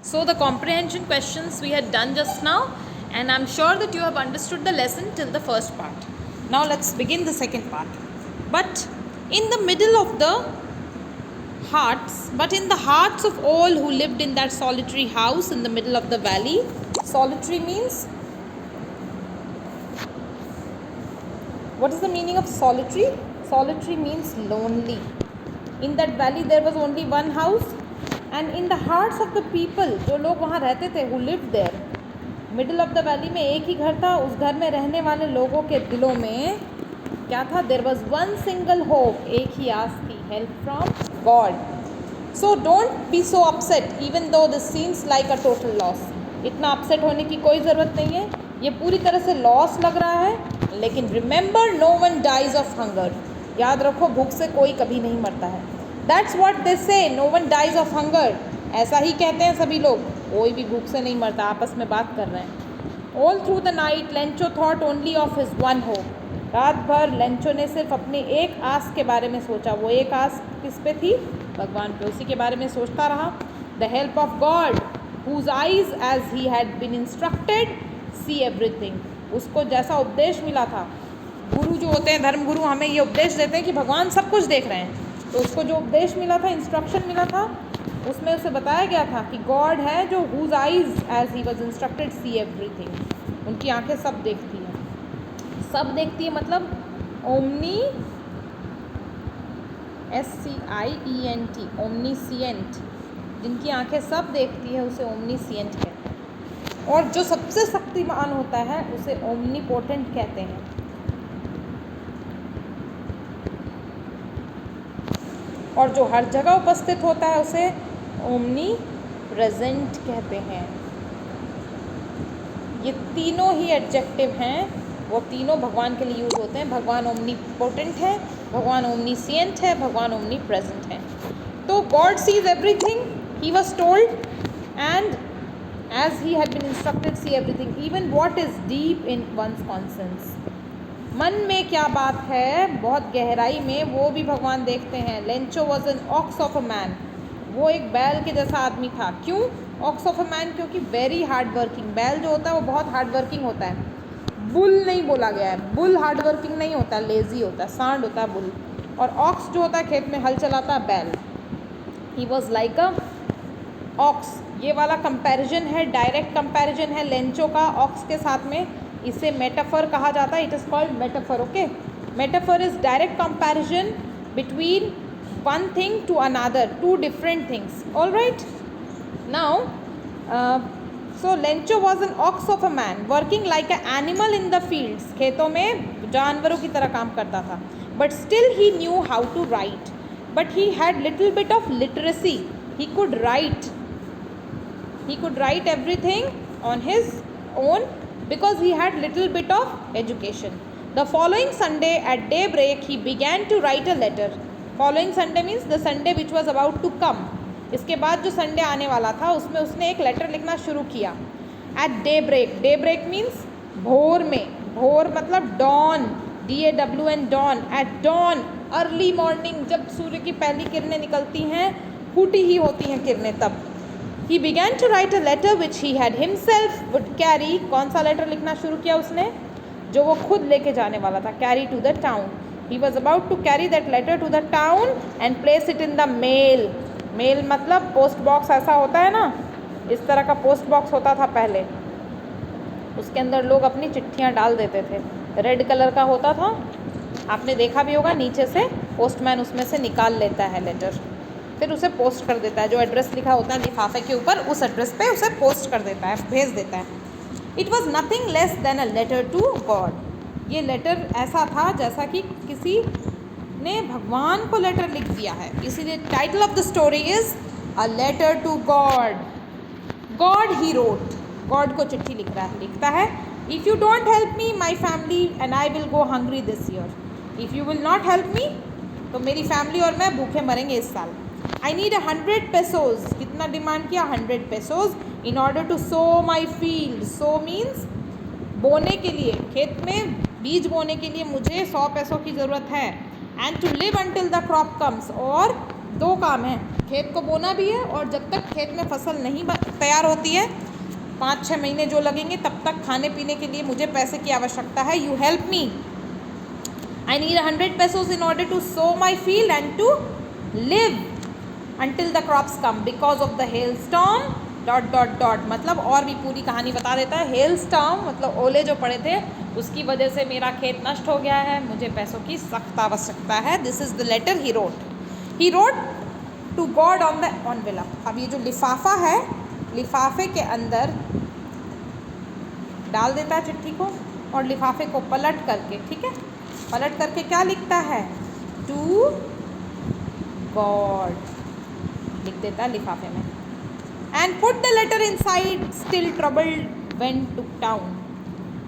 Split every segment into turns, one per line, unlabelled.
So the comprehension questions we had done just now, and I'm sure that you have understood the lesson till the first part. Now let's begin the second part. But in the middle of the but in the hearts of all who lived in that solitary house in the middle of the valley. Solitary means, what is the meaning of solitary? Solitary means lonely. In that valley there was only one house, and in the hearts of the people, जो लोग वहाँ रहते थे, who lived there, middle of the valley में एक ही घर था, उस घर में रहने वाले लोगों के दिलों में क्या था? There was one single hope, एक ही आस थी, help from God. So don't be so upset even though this seems like a total loss. इतना upset होने की कोई ज़रूरत नहीं है, ये पूरी तरह से loss लग रहा है, लेकिन remember no one dies of hunger. याद रखो, भूख से कोई कभी नहीं मरता है. That's what they say, no one dies of hunger. ऐसा ही कहते हैं सभी लोग, कोई भी भूख से नहीं मरता, आपस में बात कर रहे हैं. All through the night Lencho thought only of his one hope. रात भर लेंचो ने सिर्फ अपनी एक आस के बारे में सोचा. वो एक आस किस पे थी? भगवान पे. उसी के बारे में सोचता रहा. The help of God whose eyes as he had been instructed see everything. उसको जैसा उपदेश मिला था, गुरु जो होते हैं, धर्म गुरु हमें ये उपदेश देते हैं कि भगवान सब कुछ देख रहे हैं. तो उसको जो उपदेश मिला था, इंस्ट्रक्शन मिला था, उसमें उसे बताया गया था कि गॉड है जो whose eyes as he was instructed see everything. उनकी आंखें सब देखती हैं. सब देखती है मतलब ओमनी, SCIENT, ओमनीसिएंट. जिनकी आंखें सब देखती है उसे ओमनीसिएंट कहते हैं. और जो सबसे शक्तिमान होता है उसे ओमनीपोटेंट कहते हैं. और जो हर जगह उपस्थित होता है उसे ओमनी प्रेजेंट कहते हैं. ये तीनों ही एडजेक्टिव हैं, वो तीनों भगवान के लिए यूज होते हैं. भगवान ओमनीपोटेंट है, भगवान ओमनीसिएंट है, भगवान ओमनी प्रेजेंट है. तो God sees everything, he was told, and as he had been instructed see everything, even what is deep in one's conscience. मन में क्या बात है, बहुत गहराई में, वो भी भगवान देखते हैं. Lencho was an ox of a man. वो एक बैल के जैसा आदमी था. क्यों ऑक्स ऑफ अ मैन? क्योंकि वेरी हार्ड वर्किंग. बैल जो होता है वो बहुत हार्ड वर्किंग होता है. बुल नहीं बोला गया है. बुल हार्ड वर्किंग नहीं होता, लेज़ी होता है. सांड होता है बुल. और ऑक्स जो होता है खेत में हल चलाता है, बैल. He was like a ox. ये वाला कंपैरिजन है, डायरेक्ट कंपैरिजन है लेंचो का ऑक्स के साथ में. इसे मेटाफर कहा जाता है. It is called metaphor. Okay, metaphor is direct comparison between one thing to another, two different things. All right, now so Lencho was an ox of a man working like an animal in the fields. खेतों में जानवरों की तरह काम करता था. But still he knew how to write. But he had little bit of literacy. He could write everything on his own because he had little bit of education. The following Sunday at daybreak he began to write a letter. Following Sunday means the Sunday which was about to come. इसके बाद जो Sunday आने वाला था उसमें उसने एक letter लिखना शुरू किया. At day break. Day break means भोर में. भोर मतलब dawn, DAWN, dawn. At dawn, early morning, जब सूर्य की पहली किरणें निकलती हैं, फूटी ही होती हैं किरणें, तब. He began to write a letter which he had himself would carry. कौन सा लेटर लिखना शुरू किया उसने? जो वो खुद लेके जाने वाला था. Carry to the town. He was about to carry that letter to the town and place it in the mail. Mail मतलब पोस्ट बॉक्स ऐसा होता है ना, इस तरह का पोस्ट बॉक्स होता था पहले. उसके अंदर लोग अपनी चिट्ठियाँ डाल देते थे. रेड कलर का होता था, आपने देखा भी होगा. नीचे से पोस्टमैन उसमें से निकाल लेता है लेटर, फिर उसे पोस्ट कर देता है. जो एड्रेस लिखा होता है लिफाफे के ऊपर, उस एड्रेस पे उसे पोस्ट कर देता है, भेज देता है. It was nothing less than a letter to God. ये लेटर ऐसा था जैसा कि किसी ने भगवान को लेटर लिख दिया है. इसीलिए title of the story is a letter to God. God he wrote. God को चिट्ठी लिखता है. If you don't help me my family and I will go hungry this year. If you will not help me तो मेरी फैमिली और मैं भूखे मरेंगे इस साल. I need 100 pesos. कितना डिमांड किया? 100 pesos in order to sow my field. So means बोने के लिए, खेत में बीज बोने के लिए मुझे 100 पैसों की ज़रूरत है. And to live until the crop comes. और दो काम है, खेत को बोना भी है और जब तक खेत में फसल नहीं तैयार होती है 5-6 महीने जो लगेंगे तब तक खाने पीने के लिए मुझे पैसे की आवश्यकता है. You help me. I need 100 pesos in order to sow my field and to live until the crops come because of the hailstorm ... मतलब और भी पूरी कहानी बता देता है. हेलस्टॉर्म मतलब ओले जो पड़े थे उसकी वजह से मेरा खेत नष्ट हो गया है, मुझे पैसों की सख्त आवश्यकता है. This is the letter he wrote to God on the envelope. अब ये जो लिफाफा है, लिफाफे के अंदर डाल देता है चिट्ठी को और लिफाफे को पलट करके, ठीक है, पलट करके क्या लिखता है, टू गॉड लिख देता है लिफाफे में. And put the letter inside still troubled went to town.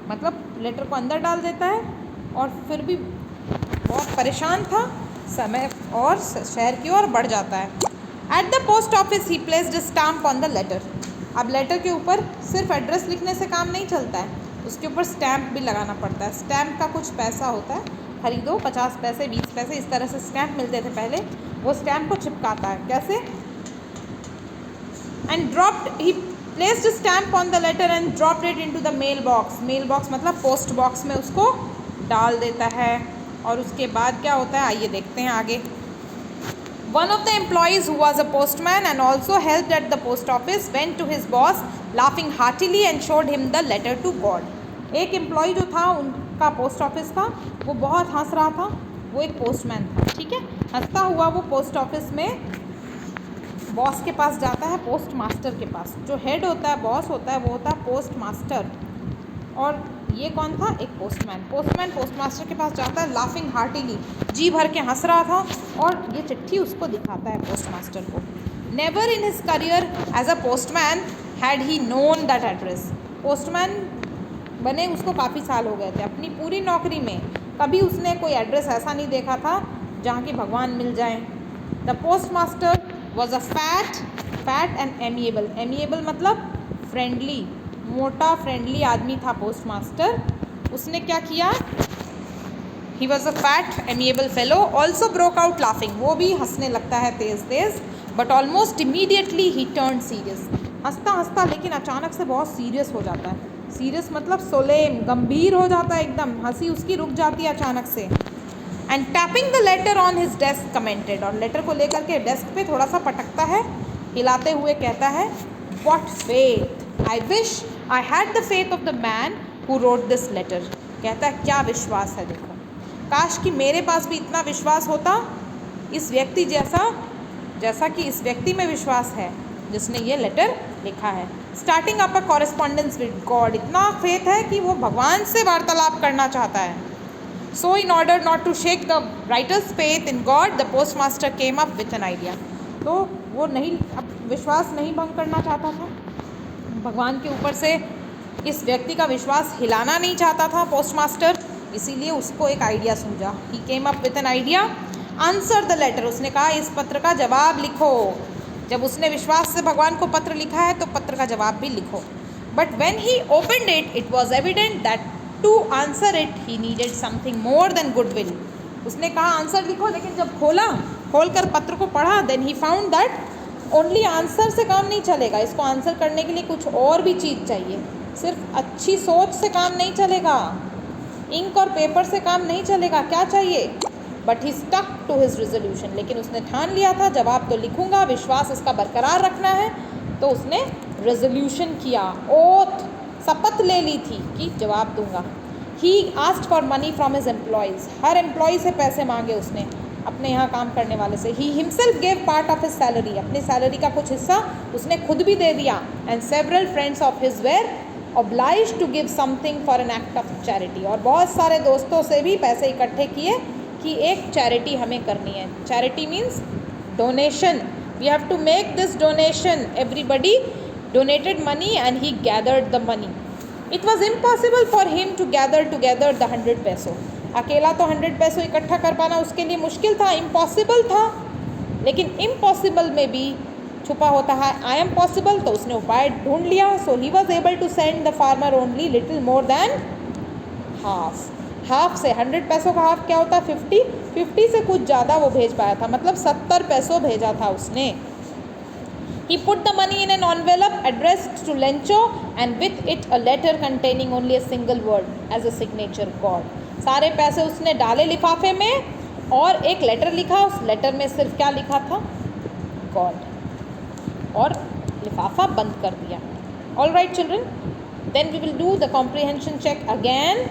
मतलब लेटर को अंदर डाल देता है और फिर भी बहुत परेशान था, समय और शहर की ओर बढ़ जाता है. At the post office he placed stamp on the letter. अब लेटर के ऊपर सिर्फ एड्रेस लिखने से काम नहीं चलता है, उसके ऊपर स्टैम्प भी लगाना पड़ता है. स्टैम्प का कुछ पैसा होता है, खरीदो 50 पैसे 20 पैसे इस तरह से स्टैम्प मिलते थे पहले. वो स्टैम्प को चिपकाता है. कैसे? And dropped he placed stamp on the letter and dropped it into the mail box. Mail box मतलब पोस्ट बॉक्स में उसको डाल देता है. और उसके बाद क्या होता है आइए देखते हैं आगे. One of the employees who was a postman and also helped at the post office went to his boss laughing heartily and showed him the letter to God. एक एम्प्लॉय जो था उनका पोस्ट ऑफिस का, वो बहुत हंस रहा था. वो एक पोस्टमैन था, ठीक है. हंसता हुआ वो पोस्ट ऑफिस में बॉस के पास जाता है, पोस्ट मास्टर के पास. जो हेड होता है, बॉस होता है, वो होता है पोस्ट मास्टर. और ये कौन था? एक पोस्टमैन. पोस्टमैन पोस्ट मास्टर के पास जाता है लाफिंग हार्टिली, जी भर के हंस रहा था और ये चिट्ठी उसको दिखाता है पोस्ट मास्टर को. Never in his career as a postman had he known that address. Postman बने उसको काफ़ी साल हो गए थे. अपनी पूरी नौकरी में कभी उसने कोई एड्रेस ऐसा नहीं देखा था जहाँ की भगवान मिल जाए. The post master was a fat and amiable. Amiable मतलब फ्रेंडली, मोटा फ्रेंडली आदमी था पोस्ट मास्टर. उसने क्या किया? He was a fat amiable fellow. Also broke out laughing. वो भी हंसने लगता है तेज़ तेज़. But almost immediately he turn serious. हंसता हंसता लेकिन अचानक से बहुत सीरियस हो जाता है. सीरियस मतलब सोलेम, गंभीर हो जाता है एकदम. हंसी उसकी रुक जाती है अचानक से. And tapping the later on his desk commented. और लेटर को लेकर के डेस्क पे थोड़ा सा पटकता है, हिलाते हुए कहता है, what faith, I wish I had the faith of the man who wrote this letter. कहता है क्या विश्वास है, देखो, काश कि मेरे पास भी इतना विश्वास होता इस व्यक्ति जैसा कि इस व्यक्ति में विश्वास है जिसने ये लेटर लिखा है. Starting up a correspondence with God. इतना फेथ है कि वो भगवान से वार्तालाप करना चाहता है. So in order not to shake the writer's faith in God the postmaster came up with an idea. तो वो नहीं, अब विश्वास नहीं भंग करना चाहता था भगवान के ऊपर से. इस व्यक्ति का विश्वास हिलाना नहीं चाहता था पोस्ट मास्टर, इसीलिए उसको एक आइडिया सूझा. He came up with an idea. Answer the letter. उसने कहा इस पत्र का जवाब लिखो. जब उसने विश्वास से भगवान को पत्र लिखा है तो पत्र का जवाब भी लिखो. But when he opened it, it was evident that to answer it he needed something more than goodwill. उसने कहा आंसर लिखो, लेकिन जब खोलकर पत्र को पढ़ा, then he found that only answer से काम नहीं चलेगा. इसको आंसर करने के लिए कुछ और भी चीज़ चाहिए. सिर्फ अच्छी सोच से काम नहीं चलेगा, इंक और पेपर से काम नहीं चलेगा. क्या चाहिए? But he stuck to his resolution. लेकिन उसने ठान लिया था जवाब तो लिखूंगा, विश्वास इसका बरकरार रखना है. तो उसने रेजोल्यूशन किया, ओथ, शपथ ले ली थी कि जवाब दूंगा. He asked for money from his employees. हर एम्प्लॉय से पैसे मांगे उसने, अपने यहाँ काम करने वाले से. He himself gave part of his salary. अपनी सैलरी का कुछ हिस्सा उसने खुद भी दे दिया. And several friends of his were obliged to give something for an act of charity. और बहुत सारे दोस्तों से भी पैसे इकट्ठे किए कि एक चैरिटी हमें करनी है. Charity means donation. We have to make this donation. Everybody donated money and he gathered the money. It was impossible for him to gather together the 100 पैसों. अकेला तो 100 पैसों इकट्ठा कर पाना उसके लिए मुश्किल था, इम्पॉसिबल था. लेकिन इम्पॉसिबल में भी छुपा होता है आई एम पॉसिबल. तो उसने उपाय ढूंढ लिया. So he was able to send the farmer only little more than half. Half से 100 पैसों का हाफ क्या होता है 50 से कुछ ज़्यादा वो भेज पाया था, मतलब 70 पैसों भेजा था उसने. He put the money in an envelope addressed to Lencho and with it a letter containing only a single word as a signature, God. सारे पैसे उसने डाले लिफाफे में और एक लेटर लिखा, उस लेटर में सिर्फ क्या लिखा था, God, और लिफाफा बंद कर दिया. All right children, then we will do the comprehension check again.